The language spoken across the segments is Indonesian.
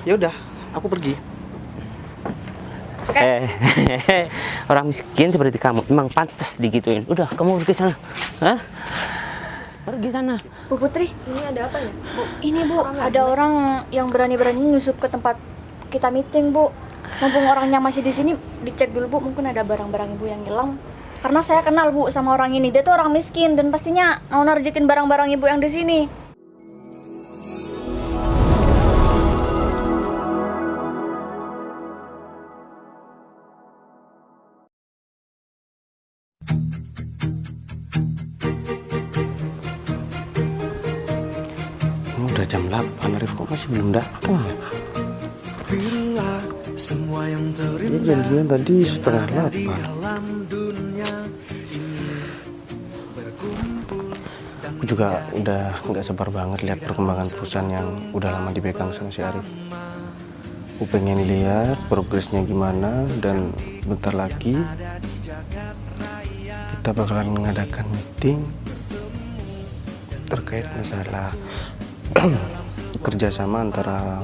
Ya udah, aku pergi. Orang miskin seperti kamu memang pantas digituin. Udah, kamu pergi sana. Hah? Pergi sana. Bu Putri, ini ada apa ya? Bu, ini Bu, ada orang yang berani-berani nyusup ke tempat kita meeting, Bu. Mumpung orangnya masih di sini, dicek dulu, Bu. Mungkin ada barang-barang Ibu yang hilang. Karena saya kenal, Bu, sama orang ini. Dia tuh orang miskin dan pastinya mau narjitin barang-barang Ibu yang di sini. Udah jam 8, Arif kok masih belum datang ya? Ini janjinya tadi setengah 8. Aku juga udah nggak sabar banget lihat perkembangan perusahaan yang udah lama dipegang sama si Arif. Aku pengen lihat progresnya gimana, dan bentar lagi kita bakalan mengadakan meeting terkait masalah kerjasama antara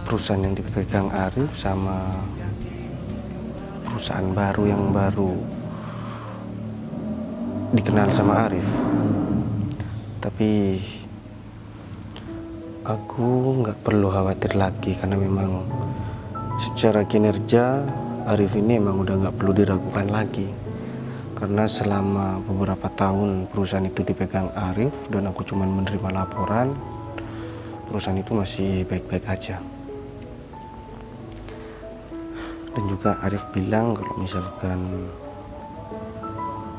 perusahaan yang dipegang Arif sama perusahaan baru yang baru dikenal sama Arif. Tapi aku nggak perlu khawatir lagi karena memang secara kinerja Arif ini emang udah nggak perlu diragukan lagi. Karena selama beberapa tahun perusahaan itu dipegang Arif dan aku cuma menerima laporan, perusahaan itu masih baik-baik aja. Dan juga Arif bilang kalau misalkan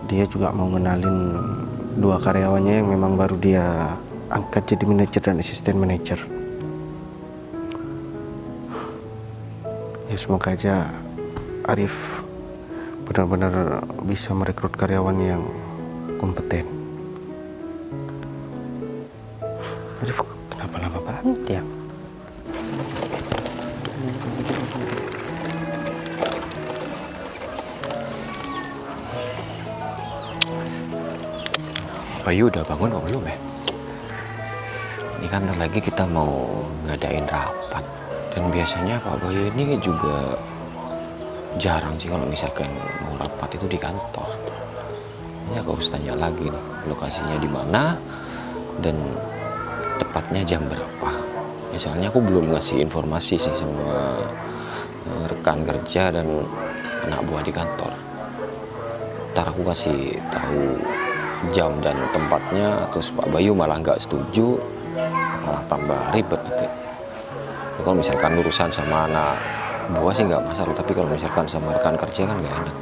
dia juga mau ngenalin 2 karyawannya yang memang baru dia angkat jadi manajer dan asisten manajer. Ya semoga aja Arif benar-benar bisa merekrut karyawan yang kompeten. Arif kenapa lama banget ya? Bayu udah bangun apa belum ya? Ini kan ntar lagi kita mau ngadain rapat. Dan biasanya Pak Bayu ini juga jarang sih kalau misalkan mau rapat itu di kantor. Ini aku harus tanya lagi nih, lokasinya di mana dan tepatnya jam berapa. Ya, soalnya aku belum ngasih informasi sih sama rekan kerja dan anak buah di kantor. Ntar aku kasih tahu jam dan tempatnya, terus Pak Bayu malah nggak setuju, malah tambah ribet gitu. Kalau misalkan urusan sama anak buah sih nggak masalah, tapi kalau misalkan sama rekan kerja kan nggak enak.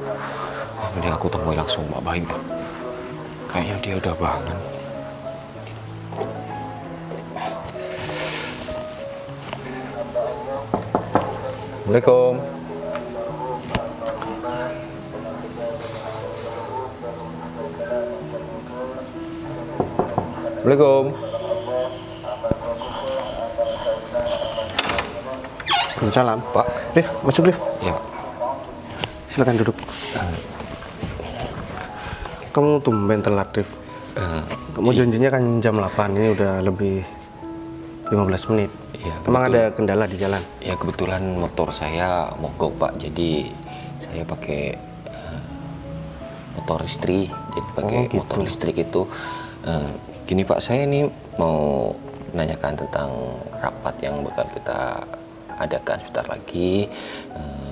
Mending aku temui langsung Pak Bayu. Kayaknya dia udah bangun. Assalamualaikum. Assalamualaikum. Salam Pak. Rif, masuk Rif. Ya. Silakan duduk. Kamu tumben telat Rif. Kamu janjinya kan jam 8, ini udah lebih 15 menit. Iya, Emang betul. ada kendala di jalan? Ya kebetulan motor saya mogok Pak, jadi saya pakai motor listrik. Jadi pakai Oh, gitu. motor listrik itu. Gini Pak, saya ini mau menanyakan tentang rapat yang bakal kita adakan sebentar lagi.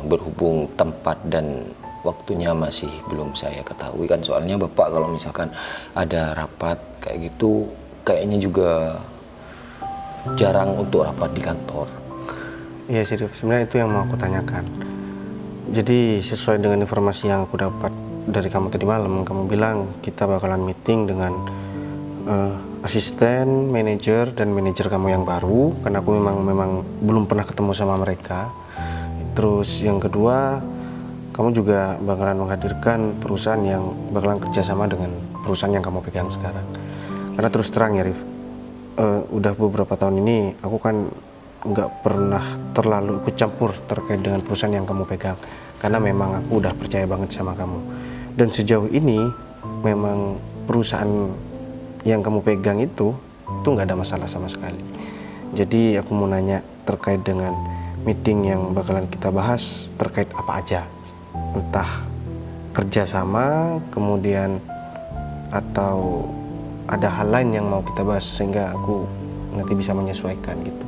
Berhubung tempat dan waktunya masih belum saya ketahui kan, soalnya Bapak kalau misalkan ada rapat kayak gitu kayaknya juga jarang untuk rapat di kantor. Iya sih Rif, sebenarnya itu yang mau aku tanyakan. Jadi sesuai dengan informasi yang aku dapat dari kamu tadi malam, kamu bilang kita bakalan meeting dengan asisten, manajer, dan manajer kamu yang baru. Karena aku memang belum pernah ketemu sama mereka. Terus yang kedua, kamu juga bakalan menghadirkan perusahaan yang bakalan kerjasama dengan perusahaan yang kamu pegang sekarang. Karena terus terang ya Rif, udah beberapa tahun ini aku kan nggak pernah terlalu ikut campur terkait dengan perusahaan yang kamu pegang. Karena memang aku udah percaya banget sama kamu. Dan sejauh ini memang perusahaan yang kamu pegang itu nggak ada masalah sama sekali. Jadi aku mau nanya, terkait dengan meeting yang bakalan kita bahas terkait apa aja, entah kerjasama, kemudian atau ada hal lain yang mau kita bahas sehingga aku nanti bisa menyesuaikan gitu.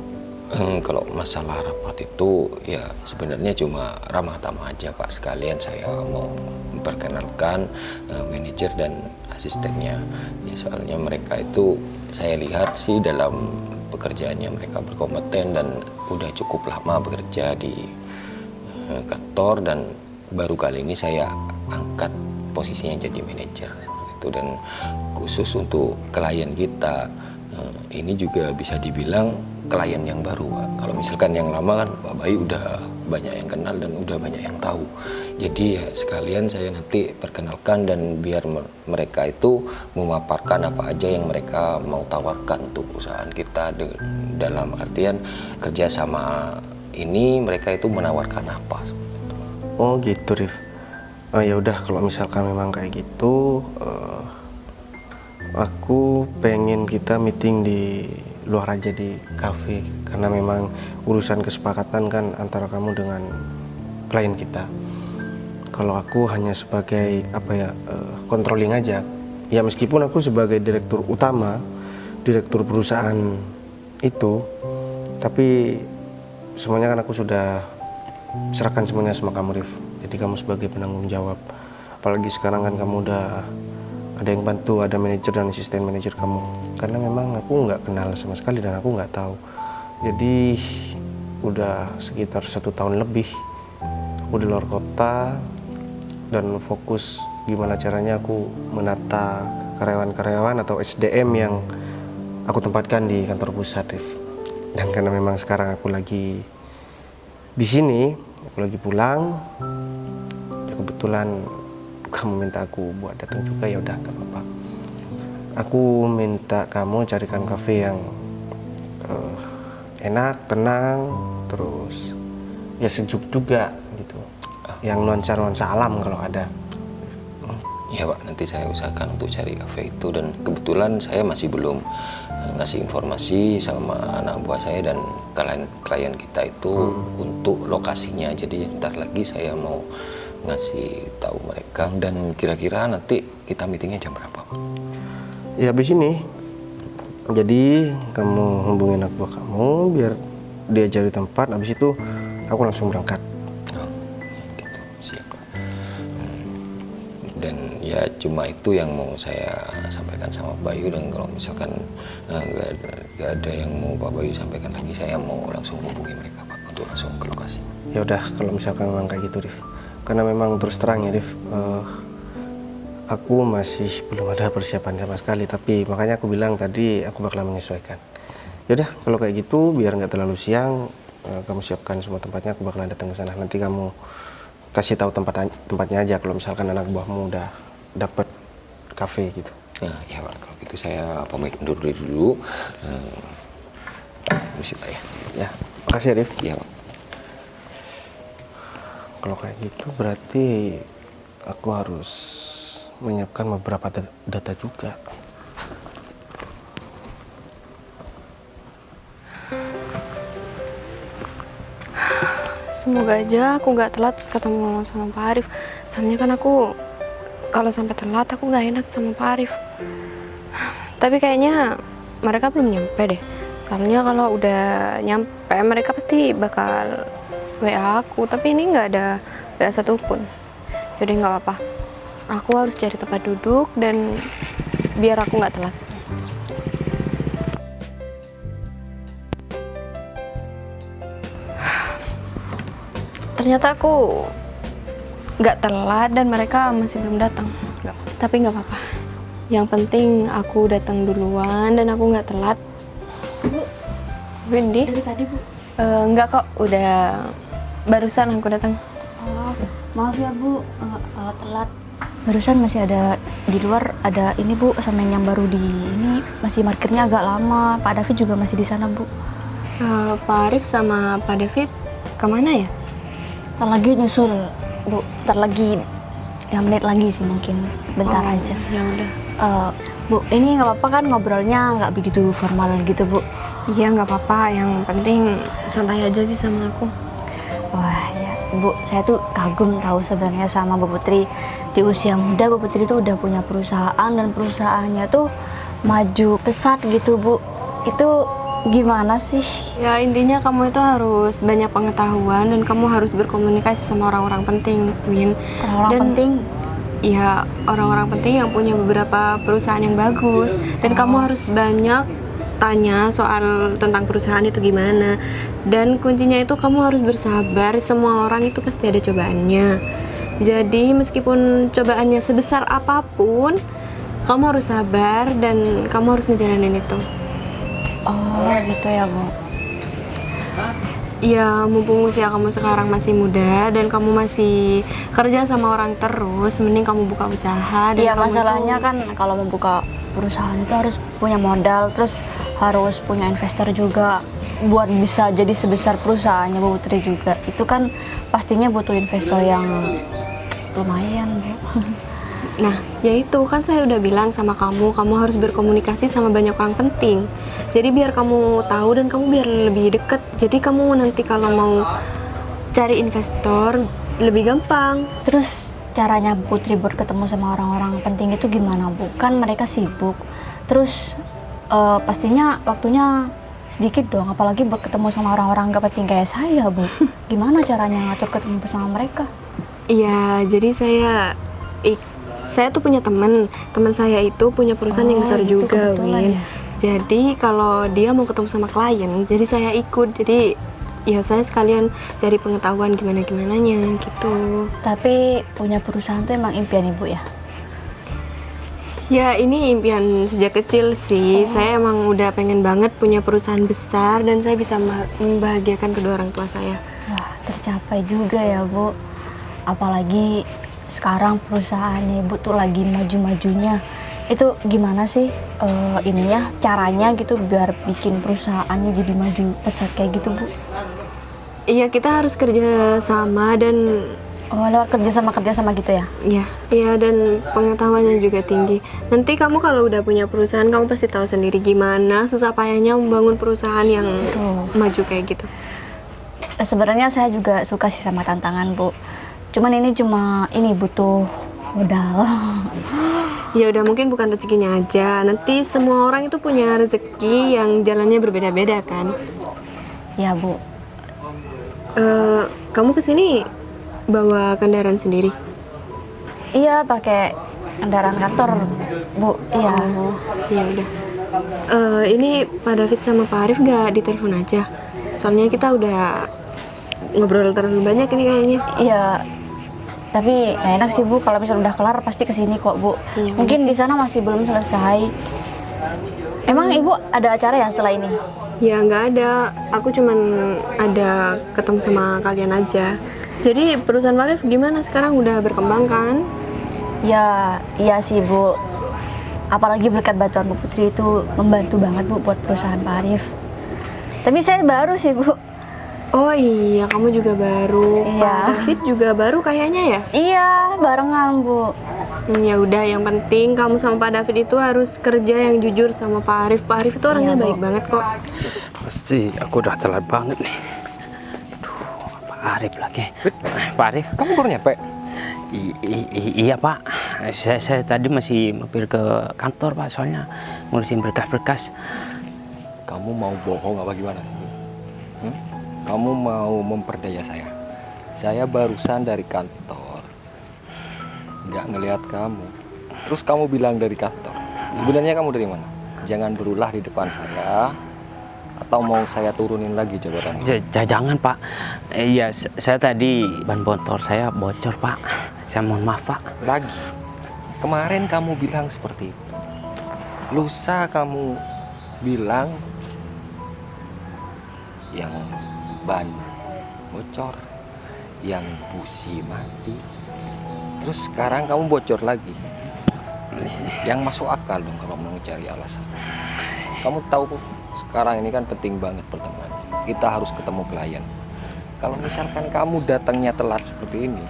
Kalau masalah rapat itu ya sebenarnya cuma ramah tamah aja Pak. Sekalian saya mau memperkenalkan manajer dan asistennya. Ya, soalnya mereka itu saya lihat sih dalam pekerjaannya mereka berkompeten dan udah cukup lama bekerja di kantor, dan baru kali ini saya angkat posisinya jadi manajer itu. Dan khusus untuk klien kita ini juga bisa dibilang klien yang baru Pak. Kalau misalkan yang lama kan Pak Bayu udah banyak yang kenal dan udah banyak yang tahu. Jadi ya sekalian saya nanti perkenalkan dan biar mereka itu memaparkan apa aja yang mereka mau tawarkan untuk perusahaan kita, dalam artian kerjasama ini mereka itu menawarkan apa seperti itu. Oh gitu Rif. Ya udah kalau misalkan memang kayak gitu, aku pengen kita meeting di luar aja di cafe, karena memang urusan kesepakatan kan antara kamu dengan klien kita. Kalau aku hanya sebagai controlling aja. Ya meskipun aku sebagai direktur utama, direktur perusahaan itu, tapi semuanya kan aku sudah serahkan semuanya sama kamu Rif. Jadi kamu sebagai penanggung jawab. Apalagi sekarang kan kamu udah ada yang bantu, ada manajer dan asisten manajer kamu. Karena memang aku nggak kenal sama sekali dan aku nggak tahu. Jadi udah sekitar 1 tahun lebih aku di luar kota dan fokus gimana caranya aku menata karyawan-karyawan atau SDM yang aku tempatkan di kantor pusat, Rif. Dan karena memang sekarang aku lagi di sini, aku lagi pulang, ya kebetulan kamu minta aku buat datang juga, ya udah nggak apa-apa. Aku minta kamu carikan kafe yang enak, tenang, terus ya sejuk juga gitu, yang nuansa alam kalau ada. Ya Pak, nanti saya usahakan untuk cari kafe itu, dan kebetulan saya masih belum ngasih informasi sama anak buah saya dan klien kita itu untuk lokasinya. Jadi ntar lagi saya mau ngasih tahu mereka. Dan kira-kira nanti kita meetingnya jam berapa Pak? Ya habis ini. Jadi kamu hubungin anak buah kamu biar dia cari tempat, habis itu aku langsung berangkat. Oh, gitu, siap. Dan ya cuma itu yang mau saya sampaikan sama Bayu, dan kalau misalkan nggak ada yang mau Pak Bayu sampaikan lagi, saya mau langsung hubungi mereka Pak untuk langsung ke lokasi. Ya udah kalau misalkan memang kayak gitu, Rif. Karena memang terus terang ya, Rif, aku masih belum ada persiapan sama sekali, tapi makanya aku bilang tadi aku bakal menyesuaikan. Yaudah kalau kayak gitu biar nggak terlalu siang, kamu siapkan semua tempatnya, aku bakalan datang ke sana. Nanti kamu kasih tahu tempatnya aja kalau misalkan anak buahmu udah dapet kafe gitu. Nah, ya Pak, kalau gitu saya pamit undur diri dulu. Misi Pak ya. Ya, makasih ya, Rif. Iya Pak. Kalau kayak gitu berarti aku harus menyiapkan beberapa data juga. Semoga aja aku nggak telat ketemu sama Pak Arif. Soalnya kan aku kalau sampai telat aku nggak enak sama Pak Arif. Tapi kayaknya mereka belum nyampe deh. Soalnya kalau udah nyampe mereka pasti bakal WA aku. Tapi ini nggak ada WA satupun. Yaudah nggak apa-apa. Aku harus cari tempat duduk dan biar aku nggak telat. Ternyata aku nggak telat dan mereka masih belum datang. Tapi nggak apa-apa. Yang penting aku datang duluan dan aku nggak telat. Bu, Windy? dari tadi Bu. Nggak kok, udah barusan aku datang. Oh, maaf ya Bu, telat. Barusan masih ada di luar, ada ini Bu, sama yang baru di ini, masih parkirnya agak lama. Pak David juga masih di sana Bu. Pak Arif sama Pak David kemana ya? Ntar lagi nyusul Bu, ntar lagi ya menit lagi sih mungkin, bentar aja. Ya udah. Bu, ini nggak apa-apa kan ngobrolnya nggak begitu formal gitu Bu. Iya nggak apa-apa, yang penting santai aja sih sama aku. Wah ya, Bu, saya tuh kagum tahu sebenarnya sama Bu Putri. Di usia muda Bu Putri tuh udah punya perusahaan dan perusahaannya tuh maju pesat gitu, Bu. Itu gimana sih? Ya intinya kamu itu harus banyak pengetahuan dan kamu harus berkomunikasi sama orang-orang penting, Win. Orang-orang Dan penting. ya orang-orang penting yang punya beberapa perusahaan yang bagus dan kamu harus banyak tanya soal tentang perusahaan itu gimana. Dan kuncinya itu kamu harus bersabar, semua orang itu pasti ada cobaannya. Jadi meskipun cobaannya sebesar apapun, kamu harus sabar dan kamu harus ngejalanin itu. Oh, gitu ya, Bu. Ya, mumpung usia kamu sekarang masih muda dan kamu masih kerja sama orang terus, mending kamu buka usaha. Dan Iya, kamu masalahnya itu- kan kalau mau buka perusahaan itu harus punya modal, terus harus punya investor juga buat bisa jadi sebesar perusahaannya Bu Putri juga. Itu kan pastinya butuh investor yang lumayan, Bu. Nah, ya itu kan saya udah bilang sama kamu, kamu harus berkomunikasi sama banyak orang penting. Jadi biar kamu tahu dan kamu biar lebih deket. Jadi kamu nanti kalau mau cari investor lebih gampang. Terus caranya Bu Putri buat ketemu sama orang-orang penting itu gimana, Bu? Kan mereka sibuk. Terus pastinya waktunya sedikit dong, apalagi buat ketemu sama orang-orang gak penting kayak saya, Bu. Gimana caranya ngatur ketemu sama mereka? Iya, jadi saya tuh punya teman saya itu punya perusahaan yang besar itu juga, kebetulan Win. ya. Jadi kalau dia mau ketemu sama klien, jadi saya ikut. Jadi ya saya sekalian cari pengetahuan gimana-gimananya gitu. Tapi punya perusahaan tuh emang impian Ibu ya? Ya ini impian sejak kecil sih. Saya emang udah pengen banget punya perusahaan besar dan saya bisa membahagiakan kedua orang tua saya. Wah, tercapai juga ya, Bu. Apalagi sekarang perusahaannya Ibu tuh lagi maju-majunya. Itu gimana sih ininya, caranya gitu biar bikin perusahaannya jadi maju pesat kayak gitu, Bu? Iya, kita harus kerja sama dan Oh, lewat kerjasama gitu ya? ya dan pengetahuannya juga tinggi. Nanti kamu kalau udah punya perusahaan, kamu pasti tahu sendiri gimana susah payahnya membangun perusahaan yang Betul. maju kayak gitu. Sebenarnya saya juga suka sih sama tantangan, Bu. Cuman ini butuh modal. Ya udah, mungkin bukan rezekinya aja. Nanti semua orang itu punya rezeki yang jalannya berbeda-beda kan. Ya, Bu. Kamu kesini bawa kendaraan sendiri? Iya, pakai kendaraan kantor, Bu. Iya. Ya udah. Ini Pak David sama Pak Arif nggak ditelepon aja? Soalnya kita udah ngobrol terlalu banyak ini kayaknya. Iya. Tapi nggak enak sih, Bu, kalau misalnya udah kelar pasti kesini kok, Bu. Iya, Mungkin di sana masih belum selesai. Emang Ibu ada acara ya setelah ini? Ya nggak ada. Aku cuman ada ketemu sama kalian aja. Jadi perusahaan Pak Arif gimana sekarang, udah berkembang kan? Ya, iya sih, Bu. Apalagi berkat bantuan Bu Putri itu membantu banget, Bu, buat perusahaan Pak Arif. Tapi saya baru sih, Bu. Oh iya, kamu juga baru. Iya. Pak David juga baru kayaknya ya? Iya, barengan, Bu. Ya udah, yang penting kamu sama Pak David itu harus kerja yang jujur sama Pak Arif. Pak Arif itu orangnya Iya, Bu. baik banget kok. Pasti aku udah telat banget nih. Aduh, Pak Arif lagi. Pak Arif, Kamu baru nyampe? iya Pak. Saya tadi masih mampir ke kantor Pak, soalnya ngurusin berkas-berkas. Kamu mau bohong apa gimana? Kamu mau memperdaya saya? Saya barusan dari kantor, nggak ngelihat kamu. Terus kamu bilang dari kantor. Sebenarnya kamu dari mana? Jangan berulah di depan saya. Atau mau saya turunin lagi jabatannya? Jangan Pak. Iya, saya tadi ban motor saya bocor Pak. Saya mohon maaf Pak. Lagi. Kemarin kamu bilang seperti itu. Lusa kamu bilang yang ban bocor, yang busi mati. Terus sekarang kamu bocor lagi. Yang masuk akal dong kalau mau cari alasan. Kamu tahu sekarang ini kan penting banget pertemuan. Kita harus ketemu klien. Kalau misalkan kamu datangnya telat seperti ini,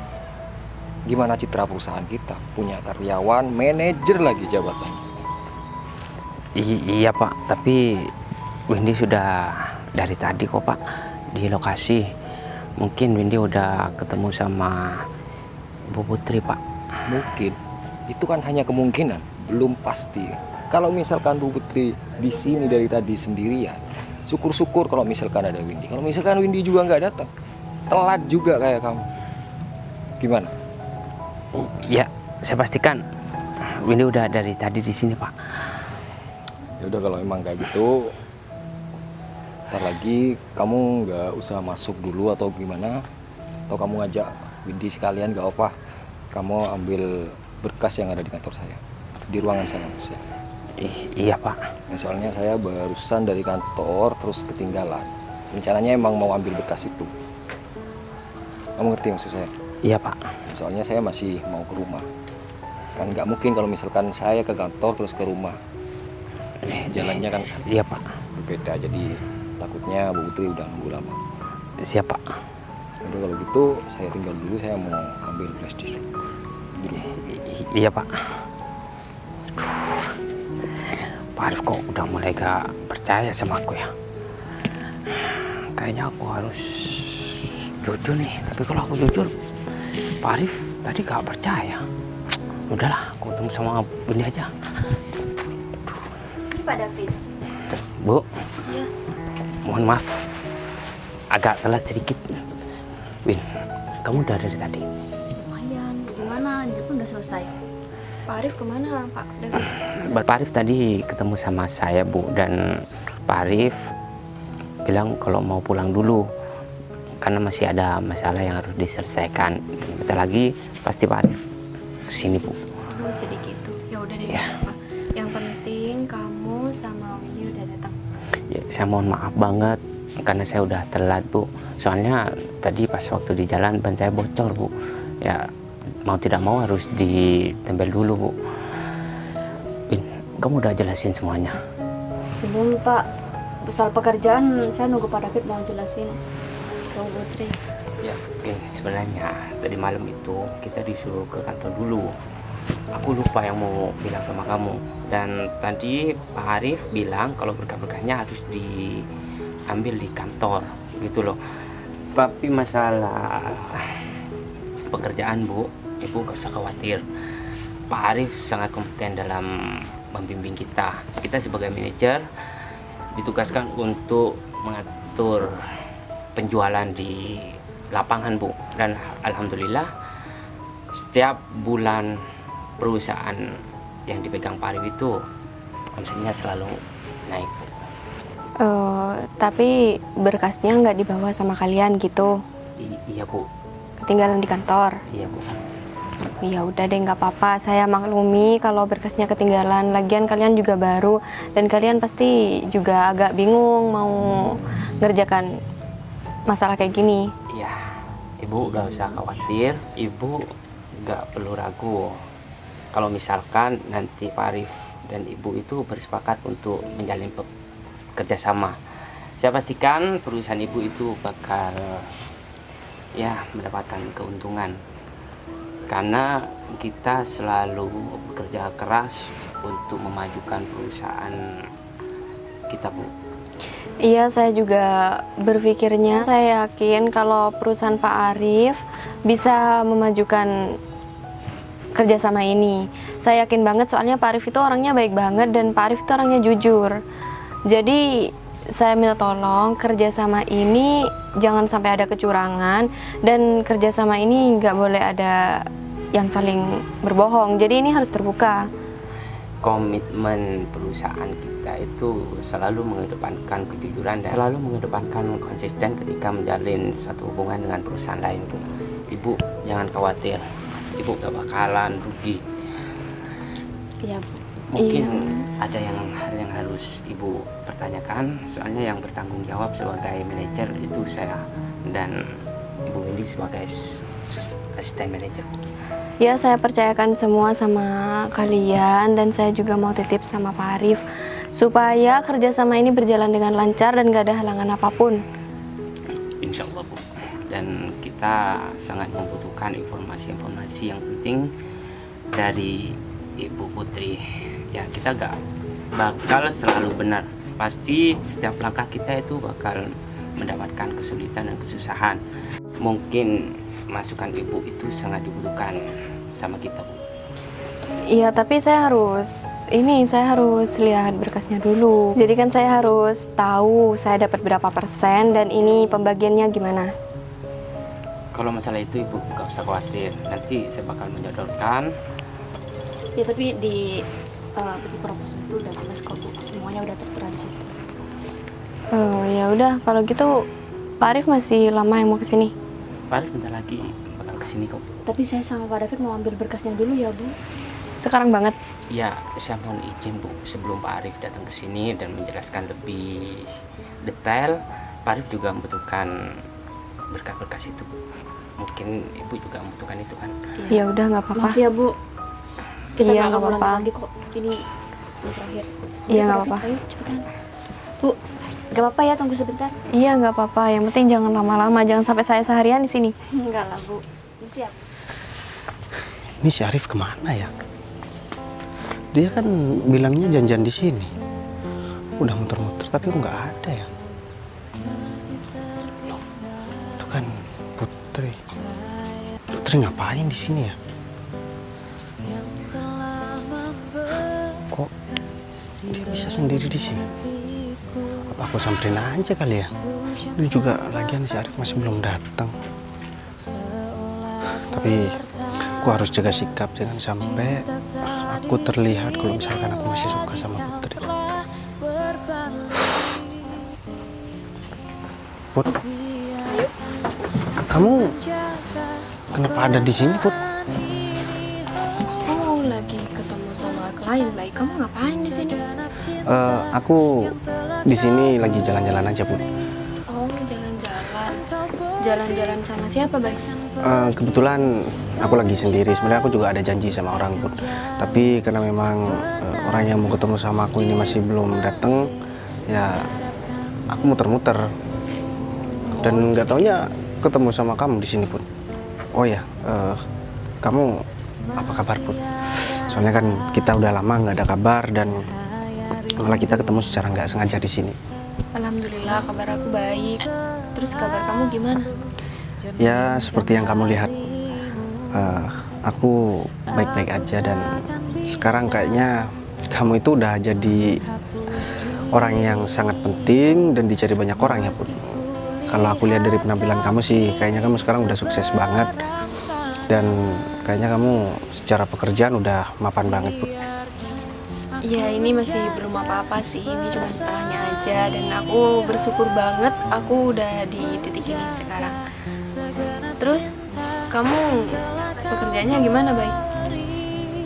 gimana citra perusahaan kita? Punya karyawan, manajer lagi jabatannya. Iya Pak, tapi Windy sudah dari tadi kok Pak di lokasi. Mungkin Windy udah ketemu sama Bu Putri Pak. Mungkin. Itu kan hanya kemungkinan, belum pasti. Kalau misalkan Bu Putri di sini dari tadi sendirian, syukur-syukur kalau misalkan ada Windy. Kalau misalkan Windy juga nggak datang, telat juga kayak kamu. Gimana? Ya, saya pastikan Windy udah dari tadi di sini Pak. Ya udah kalau emang kayak gitu, ntar lagi kamu nggak usah masuk dulu atau gimana? Atau kamu ngajak Windy sekalian gak apa? Kamu ambil berkas yang ada di kantor saya, di ruangan saya maksudnya. Iya Pak. Nah, soalnya saya barusan dari kantor terus ketinggalan. Rencananya emang mau ambil berkas itu. Kamu ngerti maksud saya? Iya Pak. Soalnya saya masih mau ke rumah. Kan nggak mungkin kalau misalkan saya ke kantor terus ke rumah. Jalannya kan Iya Pak. berbeda, jadi takutnya Bu Putri udah nunggu lama. Siap Pak. Udah kalau gitu saya tinggal dulu, saya mau ambil flash disk dulu. Iya Pak. Pak Arif kok udah mulai gak percaya sama aku ya. Kayaknya aku harus jujur nih. Tapi kalau aku jujur, Pak Arif tadi gak percaya. Udahlah, aku ketemu sama Windy aja. Ini Pak David. Bu, Iya. mohon maaf agak telat sedikit. Win, kamu udah dari tadi? Lumayan, gimana? Ini pun udah selesai. Pak Arif kemana Pak David? Pak Arif tadi ketemu sama saya Bu, dan Pak Arif bilang kalau mau pulang dulu karena masih ada masalah yang harus diselesaikan. Bentar lagi pasti Pak Arif kesini Bu. Oh jadi gitu. Ya udah deh Pak. Yang penting kamu sama Windy udah datang. Ya, saya mohon maaf banget karena saya udah telat Bu. Soalnya tadi pas waktu di jalan ban saya bocor Bu. Ya mau tidak mau harus ditempel dulu Bu. Win, kamu udah jelasin semuanya? Belum Pak. Soal pekerjaan saya nunggu Pak David mau jelasin ke Bu Putri. Ya, sebenarnya tadi malam itu kita disuruh ke kantor dulu. Aku lupa yang mau bilang sama kamu. Dan tadi Pak Arif bilang kalau berkah-berkahnya harus diambil di kantor, gitu loh. Tapi masalah pekerjaan Bu, Ibu gak usah khawatir. Pak Arif sangat kompeten dalam membimbing kita. Kita sebagai manajer ditugaskan untuk mengatur penjualan di lapangan Bu, dan alhamdulillah setiap bulan perusahaan yang dipegang Pak Arif itu omsetnya selalu naik Bu. Tapi berkasnya nggak dibawa sama kalian gitu? Iya Bu. Ketinggalan di kantor? Iya Bu. Ya udah deh, nggak apa-apa. Saya maklumi kalau berkasnya ketinggalan. Lagian kalian juga baru dan kalian pasti juga agak bingung mau ngerjakan masalah kayak gini. Iya, Ibu gak usah khawatir. Ibu gak perlu ragu. Kalau misalkan nanti Pak Arif dan Ibu itu bersepakat untuk menjalin kerjasama, saya pastikan perusahaan Ibu itu bakal ya mendapatkan keuntungan. Karena kita selalu bekerja keras untuk memajukan perusahaan kita Bu. Iya, saya juga berpikirnya, saya yakin kalau perusahaan Pak Arif bisa memajukan kerjasama ini. Saya yakin banget soalnya Pak Arif itu orangnya baik banget dan Pak Arif itu orangnya jujur. Jadi saya minta tolong kerjasama ini jangan sampai ada kecurangan, dan kerjasama ini nggak boleh ada yang saling berbohong. Jadi ini harus terbuka. Komitmen perusahaan kita itu selalu mengedepankan kejujuran dan selalu mengedepankan konsisten ketika menjalin suatu hubungan dengan perusahaan lain Bu. Ibu jangan khawatir, Ibu gak bakalan rugi. Iya. Mungkin ada hal yang harus Ibu pertanyakan, soalnya yang bertanggung jawab sebagai manajer itu saya dan Ibu Windy sebagai asisten manajer. Ya, saya percayakan semua sama kalian dan saya juga mau titip sama Pak Arif supaya kerjasama ini berjalan dengan lancar dan gak ada halangan apapun. Insya Allah Bu. Dan kita sangat membutuhkan informasi-informasi yang penting dari Ibu Putri. Ya kita gak bakal selalu benar, pasti setiap langkah kita itu bakal mendapatkan kesulitan dan kesusahan. Mungkin masukan ibu itu sangat dibutuhkan sama kita, Bu. Iya, tapi saya harus lihat berkasnya dulu. Jadi kan saya harus tahu saya dapat berapa persen dan ini pembagiannya gimana. Kalau masalah itu ibu nggak usah khawatir, nanti saya bakal menjadwalkan. Ya tapi di proposal itu udah jelas kok Bu, semuanya udah tertera di situ. Oh ya udah, kalau gitu Pak Arif masih lama yang mau kesini? Pak Arif bentar lagi bakal kesini kok. Tapi saya sama Pak David mau ambil berkasnya dulu ya Bu. Sekarang banget? Ya, saya mohon izin Bu, sebelum Pak Arif datang ke sini dan menjelaskan lebih detail, Pak Arif juga membutuhkan berkas-berkas itu. Mungkin Ibu juga membutuhkan itu kan? Ya udah, nggak apa-apa. Maaf ya Bu, kita Iya, nggak nggak ulang apa-apa. lagi kok. Ini terakhir. Iya, Pak nggak David, apa-apa. Ayo cepetan. Bu, nggak apa-apa ya, tunggu sebentar. Iya, nggak apa-apa. Yang penting jangan lama-lama, jangan sampai saya seharian di sini. Enggak lah Bu, siap. Ini si Arif kemana ya? Dia kan bilangnya janjian di sini. Udah muter-muter tapi nggak ada ya. Loh, itu kan Putri. Putri ngapain di sini ya? Kok dia bisa sendiri di sini? Apa aku samperin aja kali ya? Ini juga lagian si Arif masih belum datang. Tapi aku harus jaga sikap, jangan sampai aku terlihat kalau misalkan aku masih suka sama Putri. Put, kamu kenapa ada di sini, Put? Aku lagi ketemu sama klien, baik. Kamu ngapain di sini? Aku di sini lagi jalan-jalan aja, Put. Oh, jalan-jalan. Jalan-jalan sama siapa, baik? Kebetulan aku lagi sendiri. Sebenarnya aku juga ada janji sama orang, Put. Tapi karena memang orang yang mau ketemu sama aku ini masih belum datang, ya aku muter-muter. Dan nggak taunya ketemu sama kamu di sini, Put. Oh ya, kamu apa kabar, Put? Soalnya kan kita udah lama nggak ada kabar dan malah kita ketemu secara nggak sengaja di sini. Alhamdulillah, kabar aku baik. Terus kabar kamu gimana? Ya seperti yang kamu lihat, aku baik-baik aja dan sekarang kayaknya kamu itu udah jadi orang yang sangat penting dan dicari banyak orang ya, Put. Kalau aku lihat dari penampilan kamu sih, kayaknya kamu sekarang udah sukses banget dan kayaknya kamu secara pekerjaan udah mapan banget, Put. Ya, ini masih belum apa-apa sih. Ini cuma setengahnya aja dan aku bersyukur banget aku udah di titik ini sekarang. Terus kamu pekerjaannya gimana, Bay?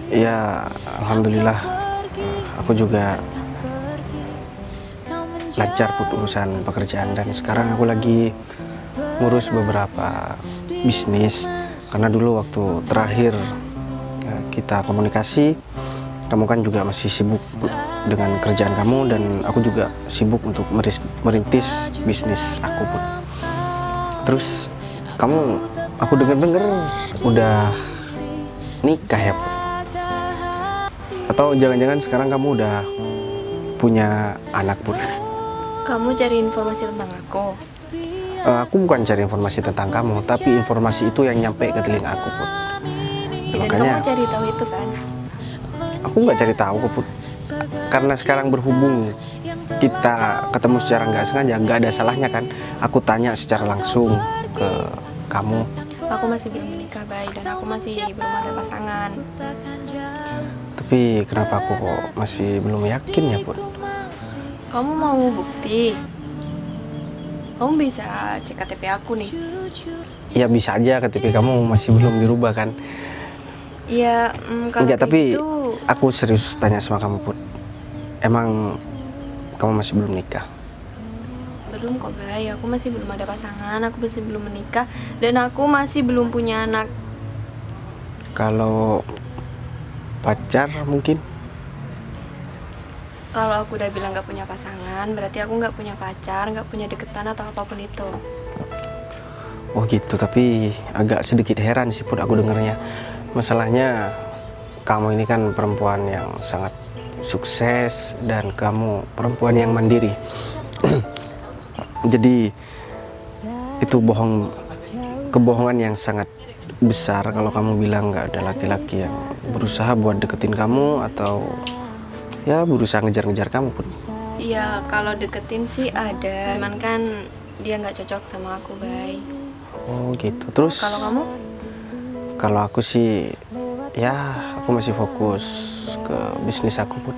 Ya alhamdulillah, aku juga lancar, Put, urusan pekerjaan dan sekarang aku lagi ngurus beberapa bisnis karena dulu waktu terakhir kita komunikasi, kamu kan juga masih sibuk dengan kerjaan kamu dan aku juga sibuk untuk merintis bisnis aku, Put. Terus kamu, aku dengar udah nikah ya, Put? Atau jangan-jangan sekarang kamu udah punya anak, Put? Kamu cari informasi tentang aku? Aku bukan cari informasi tentang kamu, tapi informasi itu yang nyampe ke telinga aku, Put. Dan Makanya kamu cari tahu itu kan? aku nggak cari tahu kok, Put. Karena sekarang berhubung kita ketemu secara nggak sengaja, nggak ada salahnya kan aku tanya secara langsung ke kamu. Aku masih belum menikah, Bay, dan aku masih belum ada pasangan. Tapi kenapa aku kok masih belum yakin ya, Put? Kamu mau bukti? Kamu bisa cek KTP aku nih. Ya bisa aja KTP kamu masih belum dirubah kan? Iya, kalau Enggak, kayak tapi gitu, aku serius tanya sama kamu, Put. Emang kamu masih belum nikah? belum kok, Bay. Aku masih belum ada pasangan, aku masih belum menikah, dan aku masih belum punya anak. Kalau pacar mungkin? Kalau aku udah bilang gak punya pasangan, berarti aku gak punya pacar, gak punya deketan atau apapun itu. Oh gitu, tapi agak sedikit heran sih, Put, aku dengernya. Masalahnya kamu ini kan perempuan yang sangat sukses dan kamu perempuan yang mandiri. Jadi itu kebohongan yang sangat besar kalau kamu bilang nggak ada laki-laki yang berusaha buat deketin kamu atau ya berusaha ngejar-ngejar kamu pun. Iya, kalau deketin sih ada, cuman kan dia nggak cocok sama aku, Bay. Oh gitu. Terus Kalau kamu? kalau aku sih ya aku masih fokus ke bisnis aku pun.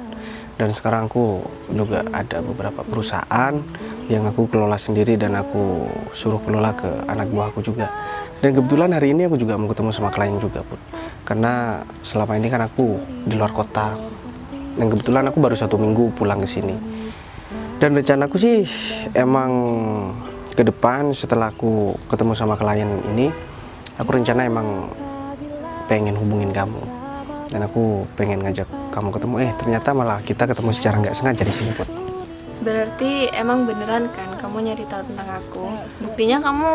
Dan sekarang aku juga ada beberapa perusahaan yang aku kelola sendiri dan aku suruh kelola ke anak buah aku juga. Dan kebetulan hari ini aku juga mau ketemu sama klien juga pun. Karena selama ini kan aku di luar kota. Dan kebetulan aku baru 1 minggu pulang ke sini. Dan rencanaku sih emang ke depan setelah aku ketemu sama klien ini, aku rencana emang pengen hubungin kamu. Dan aku pengen ngajak kamu ketemu, ternyata malah kita ketemu secara nggak sengaja di sini, Put. Berarti emang beneran kan kamu nyari tahu tentang aku? Buktinya kamu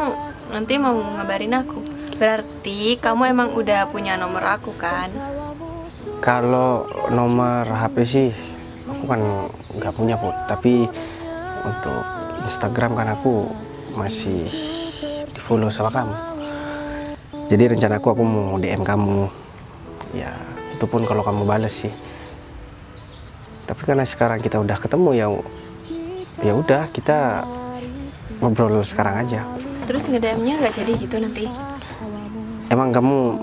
nanti mau ngabarin aku. Berarti kamu emang udah punya nomor aku kan? Kalau nomor HP sih aku kan nggak punya, Put. Tapi untuk Instagram kan aku masih di follow sama kamu. Jadi rencana aku mau DM kamu. Ya itu pun kalau kamu balas sih. Tapi karena sekarang kita udah ketemu ya udah kita ngobrol sekarang aja. Terus nge-DM-nya nggak jadi gitu nanti? Emang kamu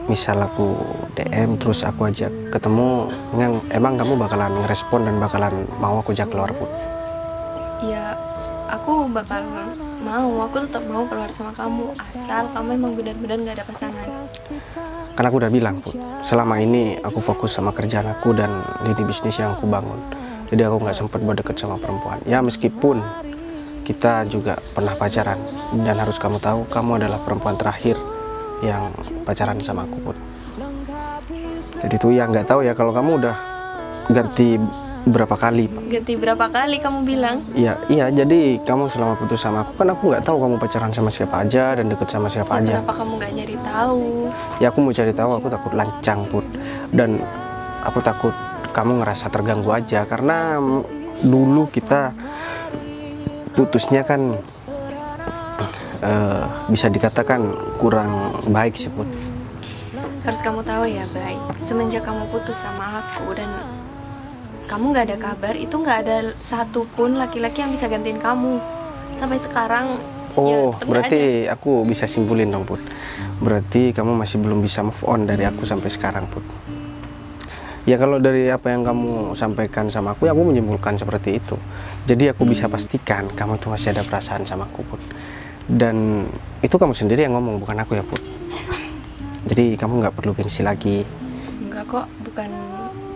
misal aku DM terus aku ajak ketemu, emang kamu bakalan ngerespon dan bakalan mau aku ajak keluar, Put? Ya, aku bakal mau, aku tetap mau keluar sama kamu asal kamu emang benar-benar nggak ada pasangan. Karena aku udah bilang, Put, selama ini aku fokus sama kerjaan aku dan lini bisnis yang aku bangun. Jadi aku nggak sempat buat deket sama perempuan. Ya meskipun kita juga pernah pacaran dan harus kamu tahu, kamu adalah perempuan terakhir yang pacaran sama aku, Put. Jadi tuh ya nggak tahu ya kalau kamu udah ganti berapa kali, Pak. Ganti berapa kali kamu bilang? Iya, jadi kamu selama putus sama aku kan aku nggak tahu kamu pacaran sama siapa aja dan deket sama siapa aja. Kenapa kamu nggak nyari tahu? Ya aku mau cari tahu, aku takut lancang, Put. Dan aku takut kamu ngerasa terganggu aja karena dulu kita putusnya kan bisa dikatakan kurang baik sih, Put. Harus kamu tahu ya, Bay. Semenjak kamu putus sama aku dan kamu nggak ada kabar, itu nggak ada satupun laki-laki yang bisa gantiin kamu. Sampai sekarang ya Oh, tetep nggak ada. berarti aku bisa simpulin dong, Put. Berarti kamu masih belum bisa move on dari aku sampai sekarang, Put. Ya kalau dari apa yang kamu sampaikan sama aku, ya aku menyimpulkan seperti itu. Jadi aku bisa pastikan kamu itu masih ada perasaan sama aku, Put. Dan itu kamu sendiri yang ngomong, bukan aku ya, Put. Jadi kamu nggak perlu gengsi lagi. Enggak kok, bukan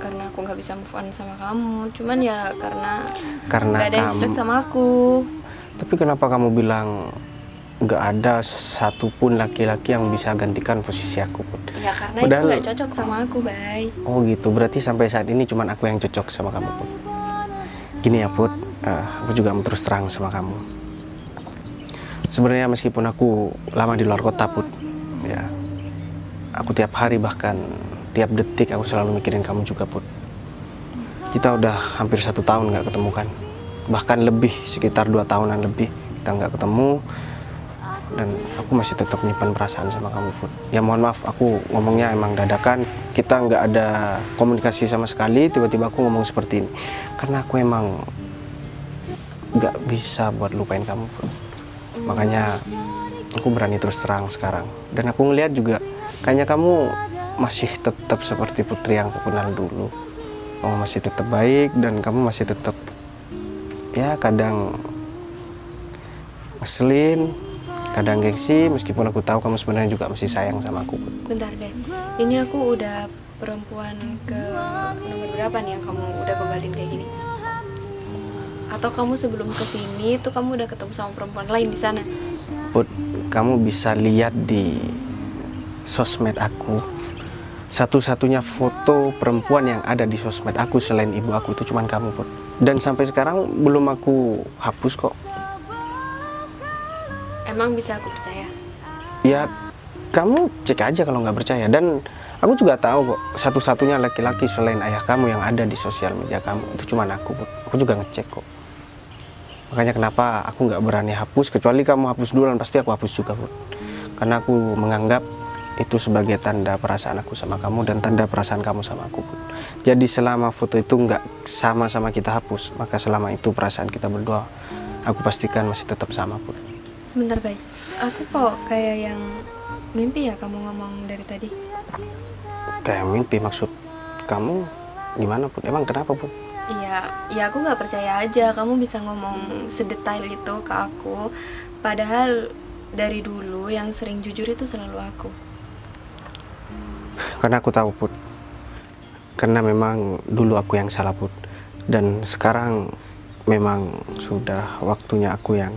karena aku nggak bisa move on sama kamu, cuman ya karena nggak ada yang kamu. cocok sama aku. Tapi kenapa kamu bilang nggak ada satupun laki-laki yang bisa gantikan posisi aku, Put? Ya karena Padahal- itu nggak cocok sama aku, Bay. Oh gitu, berarti sampai saat ini cuman aku yang cocok sama kamu, Put. Gini ya, Put, aku juga mau terus terang sama kamu. Sebenarnya meskipun aku lama di luar kota, Put, ya aku tiap hari bahkan tiap detik aku selalu mikirin kamu juga, Put. Kita udah hampir 1 tahun nggak ketemu kan, bahkan lebih, sekitar 2 tahunan lebih kita nggak ketemu. Dan aku masih tetap menyimpan perasaan sama kamu, Put. Ya mohon maaf, aku ngomongnya emang dadakan. Kita nggak ada komunikasi sama sekali. Tiba-tiba aku ngomong seperti ini karena aku emang nggak bisa buat lupain kamu, Put. Makanya aku berani terus terang sekarang. Dan aku ngelihat juga kayaknya kamu masih tetap seperti putri yang aku kenal dulu. Kamu masih tetap baik dan kamu masih tetap ya kadang ngeselin, kadang gengsi, meskipun aku tahu kamu sebenarnya juga masih sayang sama aku. Bentar deh, ini aku udah perempuan ke nomor berapa nih yang kamu udah gombalin kayak gini? Atau kamu sebelum kesini tuh kamu udah ketemu sama perempuan lain di sana? Put, kamu bisa lihat di sosmed aku, satu-satunya foto perempuan yang ada di sosmed aku selain ibu aku itu cuman kamu, Put. Dan sampai sekarang belum aku hapus kok. Emang bisa aku percaya? Ya kamu cek aja kalau nggak percaya. Dan Aku juga tahu kok, satu-satunya laki-laki selain ayah kamu yang ada di sosial media kamu itu cuma aku, Put. Aku juga ngecek kok. Makanya kenapa aku nggak berani hapus, kecuali kamu hapus duluan, pasti aku hapus juga, Put. Karena aku menganggap itu sebagai tanda perasaan aku sama kamu dan tanda perasaan kamu sama aku, Put. Jadi selama foto itu nggak sama-sama kita hapus, maka selama itu perasaan kita berdua, aku pastikan masih tetap sama, Put. Sebentar, baik. Aku kok kayak yang mimpi ya kamu ngomong dari tadi. Kayak mimpi, maksud kamu gimana, Put? Emang kenapa, Put? Iya, ya aku nggak percaya aja kamu bisa ngomong sedetail itu ke aku. Padahal dari dulu yang sering jujur itu selalu aku. Karena aku tahu, Put. Karena memang dulu aku yang salah, Put. Dan sekarang memang sudah waktunya aku yang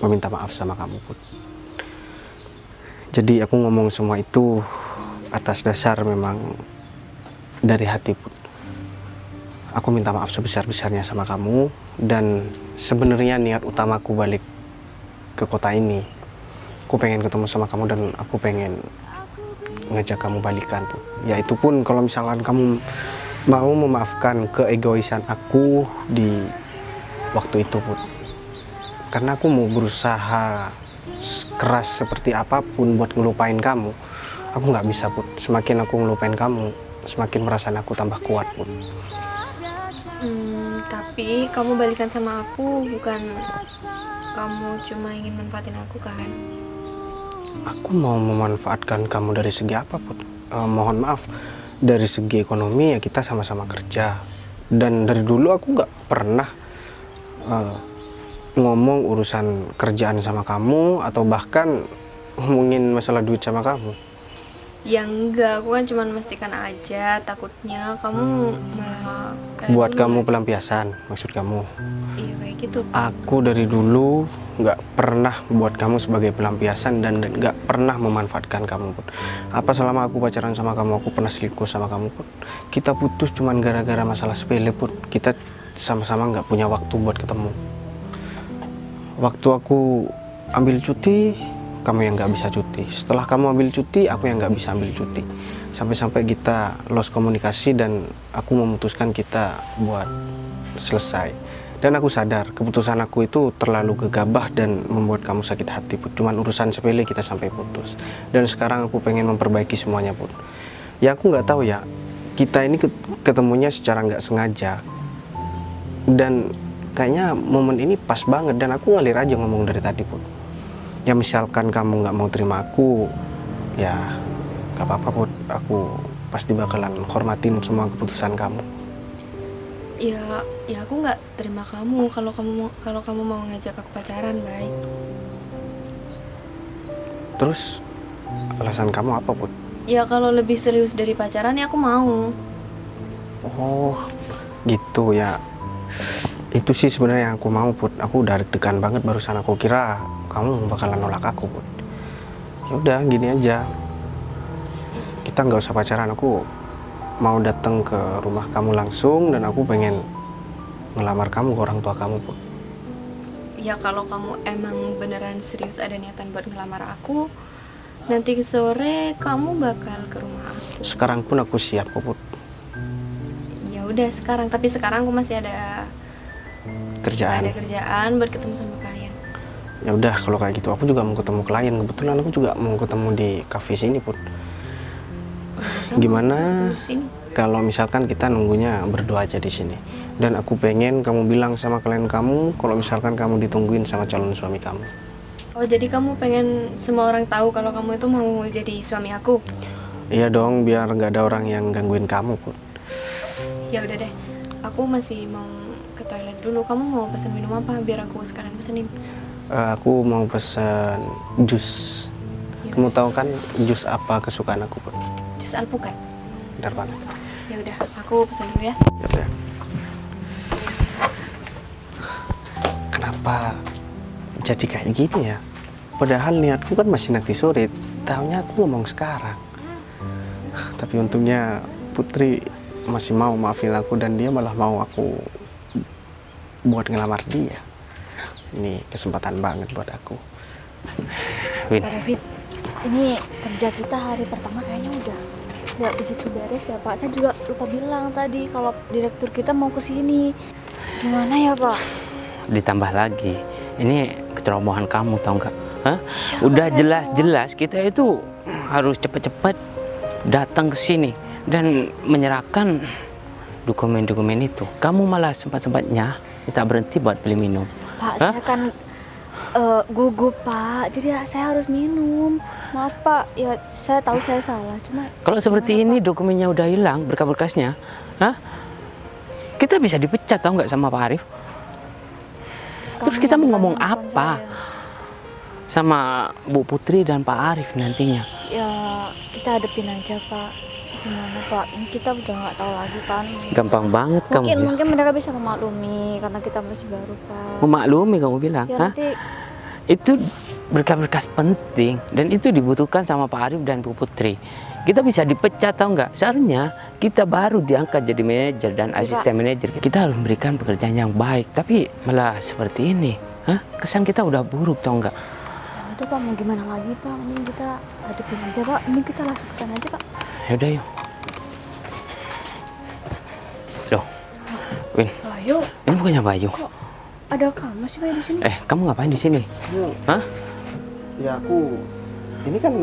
meminta maaf sama kamu, Put. Jadi aku ngomong semua itu atas dasar memang dari hati, Put. Aku minta maaf sebesar-besarnya sama kamu, dan sebenarnya niat utamaku balik ke kota ini, aku pengen ketemu sama kamu dan aku pengen ngajak kamu balikan, Put. Ya itu pun kalau misalkan kamu mau memaafkan keegoisan aku di waktu itu, Put. Karena aku mau berusaha keras seperti apapun buat ngelupain kamu, aku nggak bisa, Put. Semakin aku ngelupain kamu, semakin perasaan aku tambah kuat, Put. Tapi kamu balikan sama aku bukan kamu cuma ingin manfaatin aku kan? Aku mau memanfaatkan kamu dari segi apa, Put? Mohon maaf, dari segi ekonomi ya kita sama-sama kerja. Dan dari dulu aku nggak pernah ngomong urusan kerjaan sama kamu atau bahkan ngomongin masalah duit sama kamu. Ya enggak, aku kan cuma memastikan aja, takutnya kamu malah kayak Buat dulu kamu lagi. pelampiasan, maksud kamu. Iya kayak gitu. Aku dari dulu nggak pernah buat kamu sebagai pelampiasan dan nggak pernah memanfaatkan kamu, Put. Apa selama aku pacaran sama kamu, aku pernah selingkuh sama kamu, Put? Kita putus cuman gara-gara masalah sepele, Put. Kita sama-sama nggak punya waktu buat ketemu. Waktu aku ambil cuti, kamu yang nggak bisa cuti. Setelah kamu ambil cuti, aku yang nggak bisa ambil cuti. Sampai-sampai kita lost komunikasi dan aku memutuskan kita buat selesai. Dan aku sadar keputusan aku itu terlalu gegabah dan membuat kamu sakit hati, Put. Cuman urusan sepele kita sampai putus. Dan sekarang aku pengen memperbaiki semuanya, Put. Ya aku nggak tahu ya, kita ini ketemunya secara nggak sengaja. Dan kayaknya momen ini pas banget dan aku ngalir aja ngomong dari tadi, Put. Ya misalkan kamu nggak mau terima aku, ya nggak apa-apa, Put. Aku pasti bakalan hormatin semua keputusan kamu. Ya aku nggak terima kamu kalau kamu mau ngajak aku pacaran, baik. Terus alasan kamu apa, Put? Ya kalau lebih serius dari pacaran ya aku mau. Oh, gitu ya. Itu sih sebenarnya yang aku mau, Put. Aku udah deg-degan banget barusan, aku kira kamu bakalan nolak aku, Put. Ya udah, gini aja. Kita nggak usah pacaran, aku mau datang ke rumah kamu langsung dan aku pengen ngelamar kamu ke orang tua kamu, Put. Ya kalau kamu emang beneran serius ada niatan buat ngelamar aku, nanti sore kamu bakal ke rumah aku. Sekarang pun aku siap kok, Put. Ya udah sekarang, tapi sekarang aku masih ada Kerjaan. kerjaan buat ketemu sama klien. Ya udah kalau kayak gitu, aku juga mau ketemu klien. Kebetulan aku juga mau ketemu di cafe sini, Put. Sama, Gimana ketemu di sini. kalau misalkan kita nunggunya berdua aja di sini? Dan aku pengen kamu bilang sama klien kamu kalau misalkan kamu ditungguin sama calon suami kamu. Oh jadi kamu pengen semua orang tahu kalau kamu itu mau jadi suami aku? Iya dong, biar nggak ada orang yang gangguin kamu, Put. Ya udah deh, aku masih mau ke toilet dulu. Kamu mau pesan minum apa? Biar aku sekalian pesenin. Aku mau pesen jus. Ya Kamu udah. tahu kan jus apa kesukaan aku, Put? Jus alpukat. Benar banget. Ya udah, aku pesan dulu ya. Ya udah. Kenapa jadi kayak gini ya? Padahal niatku kan masih nanti sore. Tahunya aku ngomong sekarang. Tapi untungnya Putri masih mau maafin aku dan dia malah mau aku buat ngelamar dia. Ini kesempatan banget buat aku. Win, Pak David, ini kerja kita hari pertama kayaknya udah nggak begitu beres ya Pak. Saya juga lupa bilang tadi kalau direktur kita mau ke sini. Gimana ya Pak? Ditambah lagi, ini kecerobohan kamu tahu nggak? Hah? Siapa Udah saya jelas-jelas kita itu harus cepat-cepat datang ke sini dan menyerahkan dokumen-dokumen itu. Kamu malah sempat-sempatnya kita berhenti buat beli minum. Pak, Hah? saya kan gugup Pak, jadi saya harus minum. Maaf Pak, ya saya tahu saya salah, cuma Kalau seperti gimana, ini dokumennya udah hilang, berkas-berkasnya, hah? Kita bisa dipecat tahu nggak sama Pak Arif? Pak? Terus Kamu kita yang mau ngomong berani nelfon apa sama Bu Putri dan Pak Arif nantinya? saya. Ya kita hadepin aja Pak. Gimana Pak? Ini kita udah nggak tahu lagi kan. Gampang banget kamu ya. Mungkin mereka bisa memaklumi karena kita masih baru Pak. Memaklumi kamu bilang, Ya hah? nanti Itu berkas-berkas penting dan itu dibutuhkan sama Pak Arif dan Bu Putri. Kita bisa dipecat tahu nggak? Seharusnya kita baru diangkat jadi manajer dan asisten manajer. Kita harus memberikan pekerjaan yang baik, tapi malah seperti ini. Hah? Kesan kita udah buruk tahu nggak? ya udah Pak, mau gimana lagi Pak? Ini kita hadepin aja Pak. Ini kita langsung ke sana aja Pak. Yaudah yuk. Loh, Win, Ayo, ini bukannya Bayu. ada kamu sih Pak di sini? Kamu ngapain di sini? Hah? Ya aku, ini kan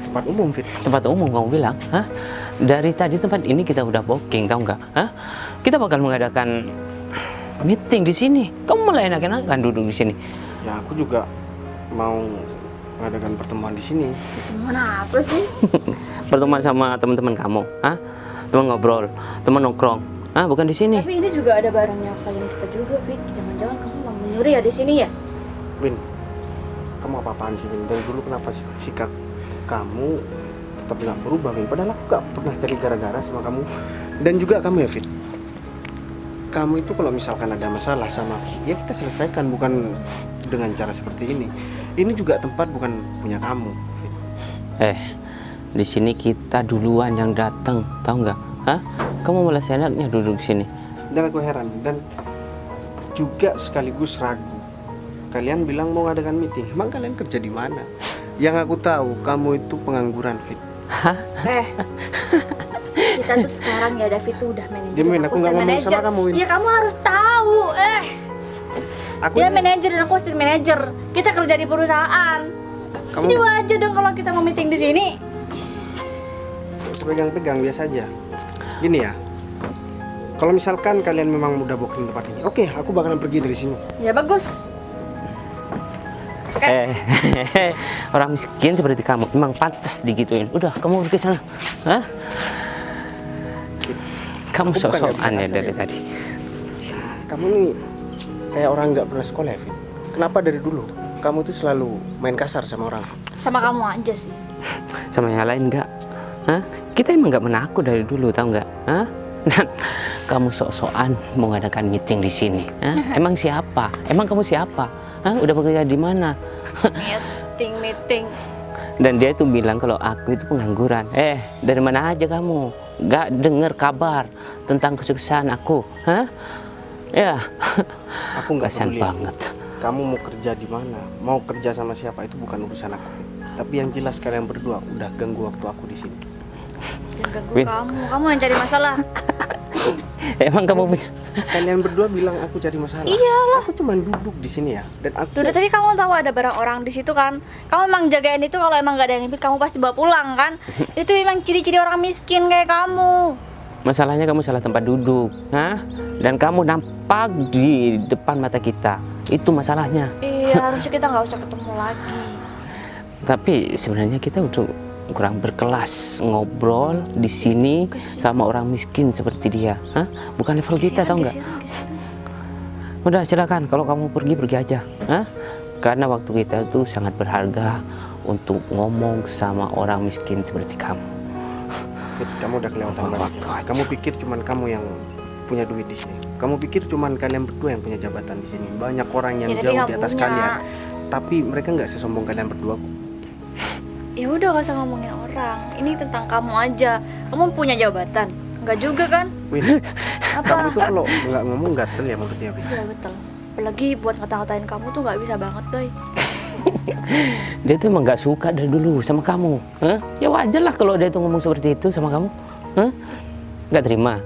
tempat umum Fit. Tempat umum kamu bilang? Hah? Dari tadi tempat ini kita udah booking, tahu nggak? Hah? Kita bakal mengadakan meeting di sini. Kamu malah enak-enakan duduk di sini. Ya aku juga mau mengadakan pertemuan di sini. Gimana apa sih? Pertemuan sama teman-teman kamu, hah? Teman ngobrol, teman nongkrong. Ah, bukan di sini. Tapi ini juga ada barangnya klien kita juga, Fit. Jangan-jangan kamu mau nyuri ya di sini ya? Win, kamu apa-apaan sih Win? Dari dulu kenapa sikap kamu tetap nggak berubah Win? Padahal aku nggak pernah cari gara-gara sama kamu. Dan juga kamu ya Fit, kamu itu kalau misalkan ada masalah sama aku, ya kita selesaikan, bukan dengan cara seperti ini. Ini juga tempat bukan punya kamu Fit. Di sini kita duluan yang datang, tahu nggak? Hah? Kamu malah seenaknya duduk di sini. Dan aku heran dan juga sekaligus ragu. Kalian bilang mau ngadakan meeting, emang kalian kerja di mana? Yang aku tahu kamu itu pengangguran Fit. Kita tuh sekarang ya David tuh udah manajer. Diam, Win, aku nggak ngomong sama kamu, Win. Ya kamu harus tahu. Aku Dia ini- manajer dan aku assistant manajer. Kita kerja di perusahaan. Kamu Jadi wajar dong kalau kita mau meeting di sini. pegang-pegang biasa aja. Gini ya, kalau misalkan kalian memang udah booking tempat ini, oke, aku bakalan pergi dari sini. Ya bagus. Orang miskin seperti kamu memang pantas digituin. Udah, kamu pergi sana. Hah? Kamu Aku bukan nggak bisa sok-sokan ya kasar dari ya. tadi. Kamu nih kayak orang nggak pernah sekolah ya, Fit. Kenapa dari dulu kamu tuh selalu main kasar sama orang? Sama kamu aja sih. Sama yang lain enggak? Hah? Kita emang nggak menakut dari dulu, tahu nggak? Hah? Dan kamu sok-sokan mau ngadakan meeting di sini. Hah? Emang siapa? Emang kamu siapa? Hah? Udah bekerja di mana? Meeting. Dan dia itu bilang kalau aku itu pengangguran. Dari mana aja kamu? Gak dengar kabar tentang kesuksesan aku? Hah? Ya. Aku nggak Kasian peduli. banget. Kamu mau kerja di mana? Mau kerja sama siapa itu bukan urusan aku, Fit. Tapi yang jelas kalian berdua udah ganggu waktu aku di sini. Jangan ganggu Win. kamu yang cari masalah. Emang kamu punya? Kalian berdua bilang aku cari masalah. Iyalah. Aku cuma duduk di sini ya, dan aku Udah tapi kamu tahu ada barang orang di situ kan? Kamu emang jagain itu kalau emang gak ada yang nipit kamu pasti bawa pulang kan? Itu memang ciri-ciri orang miskin kayak kamu. Masalahnya kamu salah tempat duduk, hah? Dan kamu nampak di depan mata kita. Itu masalahnya. Iya harusnya kita nggak usah ketemu lagi. Tapi sebenarnya kita udah kurang berkelas ngobrol di sini sama orang miskin seperti dia, hah? Bukan level kita, tahu nggak? Udah silakan, kalau kamu pergi aja, hah? Karena waktu kita itu sangat berharga untuk ngomong sama orang miskin seperti kamu. Fit, kamu udah kelewatan Waktu banget. aja. Kamu pikir cuman kamu yang punya duit di sini. Kamu pikir cuman kalian berdua yang punya jabatan di sini. Banyak orang yang Ya, tapi jauh nggak di atas punya. kalian. Tapi mereka nggak sesombong kalian berdua kok. Ya udah gak usah ngomongin orang. Ini tentang kamu aja. Kamu punya jabatan? Enggak juga kan? Win, Apa? kamu tuh kalau nggak ngomong gatel ya mulutnya, Win. Iya betul. Apalagi buat ngata-ngatain kamu tuh nggak bisa banget, Bay. Dia tuh emang gak suka dari dulu sama kamu. Hah? Ya wajar lah kalau dia tuh ngomong seperti itu sama kamu. Hah? Gak terima?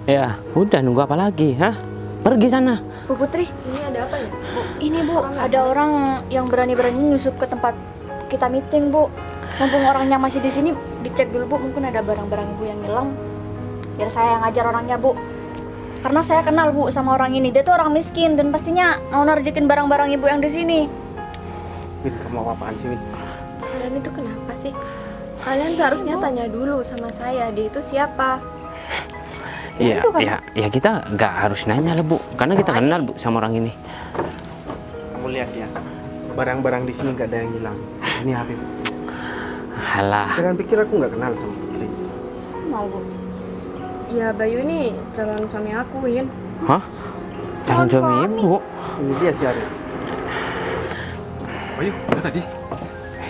Ya udah, nunggu apa lagi? Hah? Pergi sana. Bu Putri, ini ada apa ya? Bu, ini Bu, ada orang yang berani-berani nyusup ke tempat kita meeting, Bu. Mumpung orangnya masih di sini, dicek dulu, Bu. Mungkin ada barang-barang Ibu yang hilang. Biar saya yang ngajar orangnya, Bu. Karena saya kenal, Bu, sama orang ini. Dia tuh orang miskin dan pastinya mau narjetin barang-barang Ibu yang di sini. Win, kamu apa-apaan sih, Win? Kalian itu kenapa sih? Kalian seharusnya tanya dulu sama saya, dia itu siapa? Iya, ya kita nggak harus nanya lah, Bu. Karena kita kenal, Bu, sama orang ini. Kamu lihat ya, barang-barang di sini nggak ada yang hilang. Ini Habib. Halah. Jangan pikir aku nggak kenal sama Putri. Mau, Bu. Ya Bayu ini calon suami aku, Win. Hah? Calon suami Ibu? Ini dia si Arif. Bayu, udah tadi.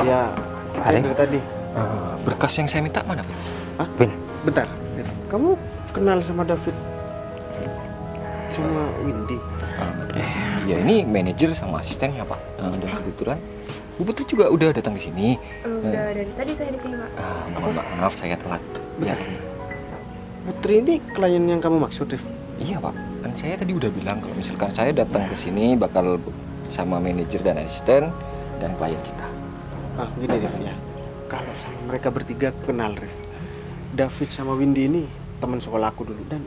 Ya, saya Arif? dari tadi. Berkas yang saya minta mana, Pak? Hah? Win. Bentar, Rif. Kamu kenal sama David? Sama Windy? Ya ini manajer sama asistennya, Pak. Dan kebetulan Bu Putri juga udah datang ke sini. Udah dari tadi saya di sini, Pak. Mohon maaf saya telat. Ya. Putri ini klien yang kamu maksud, Rif? Iya, Pak. Kan saya tadi udah bilang kalau misalkan saya datang ke sini bakal sama manajer dan asisten dan klien kita. Ah, gini Rif ya. Kalau sama mereka bertiga aku kenal, Rif. David sama Windy ini teman sekolah aku dulu, dan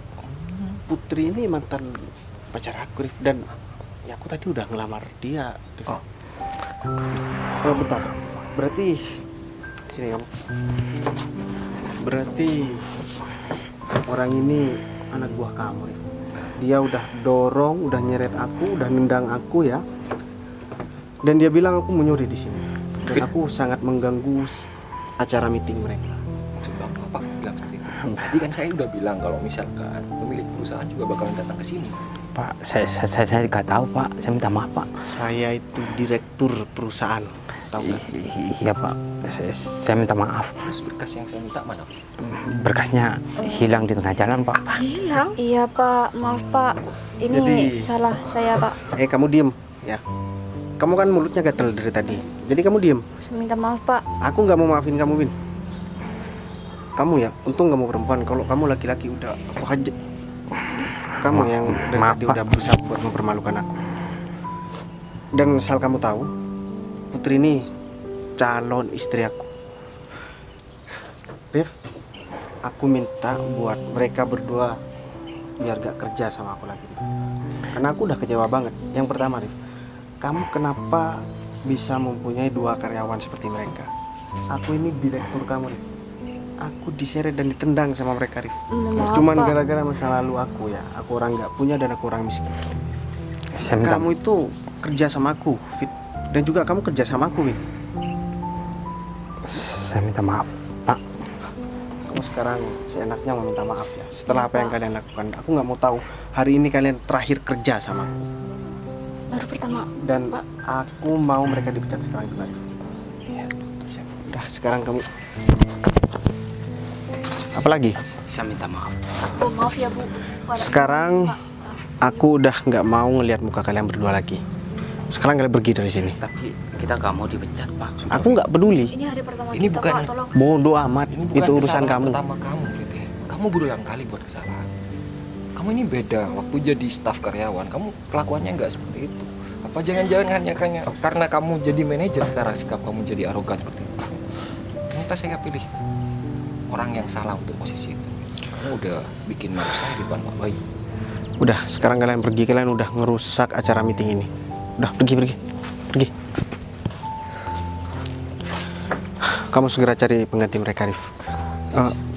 Putri ini mantan pacar aku, Rif. Dan ya aku tadi udah ngelamar dia, Rif. Oh, bentar. Berarti sini kamu. Berarti orang ini anak buah kamu, Rif. Dia udah dorong, udah nyeret aku, udah nendang aku ya. Dan dia bilang aku menyuri di sini. Dan aku sangat mengganggu acara meeting mereka. Coba Bapak bilang seperti itu. Tadi kan saya udah bilang kalau misalkan pemilik perusahaan juga bakalan datang ke sini. Pak, saya nggak tahu, Pak. Saya minta maaf, Pak. Saya itu direktur perusahaan, tahu nggak? Iya, Pak. Saya minta maaf. Terus berkas yang saya minta mana, Pak? Berkasnya hilang di tengah jalan, Pak. Hilang? Iya, Pak. Maaf, Pak. Ini Jadi- salah saya, Pak. Kamu diem ya. Kamu kan mulutnya gatel dari tadi. Jadi kamu diem. Saya minta maaf, Pak. Aku nggak mau maafin kamu, Win. Kamu ya, untung kamu perempuan. Kalau kamu laki-laki udah aku hajar. Kamu yang dari maaf, tadi Pak. udah berusaha buat mempermalukan aku. Dan asal kamu tahu, Putri ini calon istri aku. Rif, aku minta buat mereka berdua biar gak kerja sama aku lagi, Rif. Karena aku udah kecewa banget. Yang pertama, Rif, kamu kenapa bisa mempunyai 2 karyawan seperti mereka? Aku ini direktur kamu, Rif. Aku diseret dan ditendang sama mereka, Rif. Maaf, Cuman Pak. gara-gara masa lalu aku ya. Aku orang nggak punya dan aku orang miskin. Saya minta Kamu itu kerja sama aku, Fit. Dan juga kamu kerja sama aku, Win. Saya minta maaf, Pak. Kamu sekarang seenaknya mau minta maaf ya. Setelah apa yang kalian lakukan, aku nggak mau tahu hari ini kalian terakhir kerja sama aku. Baru pertama. Dan aku mau mereka dipecat sekarang juga, Rif. Iya. Udah, sekarang kamu. Apalagi? Saya minta maaf. Bu, maaf ya, Bu. Sekarang aku udah nggak mau ngelihat muka kalian berdua lagi. Sekarang kalian pergi dari sini. Tapi kita nggak mau dipecat, Pak. Aku nggak peduli. Ini hari pertama Ini kita, bukan- Pak. Tolong. Bodoh amat. Ini bukan Itu urusan kesalahan kamu. pertama kamu, Fit. Kamu berulang kali buat kesalahan. Kamu ini beda. Waktu jadi staf karyawan, kamu kelakuannya nggak seperti itu. Apa jangan-jangan hanya karena kamu jadi manajer sekarang sikap kamu jadi arogan seperti itu? Ternyata saya pilih orang yang salah untuk posisi itu. Kamu udah bikin malu saya di depan Pak Bayu. Udah, sekarang kalian pergi. Kalian udah ngerusak acara meeting ini. Udah, pergi. Kamu segera cari pengganti mereka, Rif.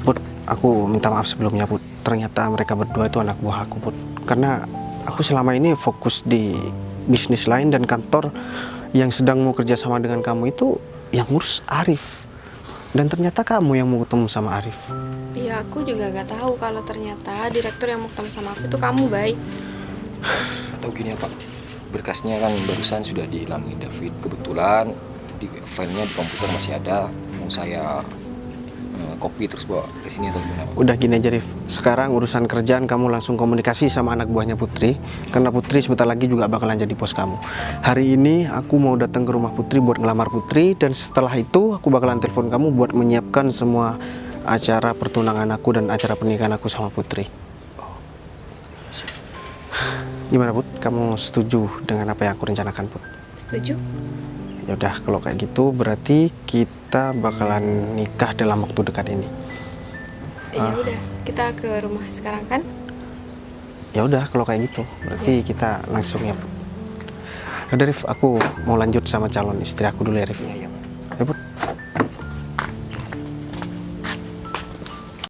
Put, aku minta maaf sebelumnya, Put. Ternyata mereka berdua itu anak buah aku, Put. Karena aku selama ini fokus di bisnis lain dan kantor yang sedang mau kerja sama dengan kamu itu yang ngurus Arif. Dan ternyata kamu yang mau ketemu sama Arif. Iya, aku juga gak tahu kalau ternyata direktur yang mau ketemu sama aku itu kamu, Bay. Atau gini ya Pak, berkasnya kan barusan sudah dihilangin David. Kebetulan di filenya di komputer masih ada. Mau saya kopi terus bawa ke sini atau gimana? Udah gini aja Rif, sekarang urusan kerjaan kamu langsung komunikasi sama anak buahnya Putri, karena Putri sebentar lagi juga bakalan jadi bos kamu. Hari ini aku mau datang ke rumah Putri buat ngelamar Putri, dan setelah itu aku bakalan telepon kamu buat menyiapkan semua acara pertunangan aku dan acara pernikahan aku sama Putri. Gimana Put? Kamu setuju dengan apa yang aku rencanakan Put? Setuju? Ya udah kalau kayak gitu berarti kita bakalan nikah dalam waktu dekat ini. Ya udah, kita ke rumah sekarang kan? Ya udah kalau kayak gitu berarti kita langsung ya Put. Udah Rif, aku mau lanjut sama calon istri aku dulu ya Rif. Iya. Ya Put.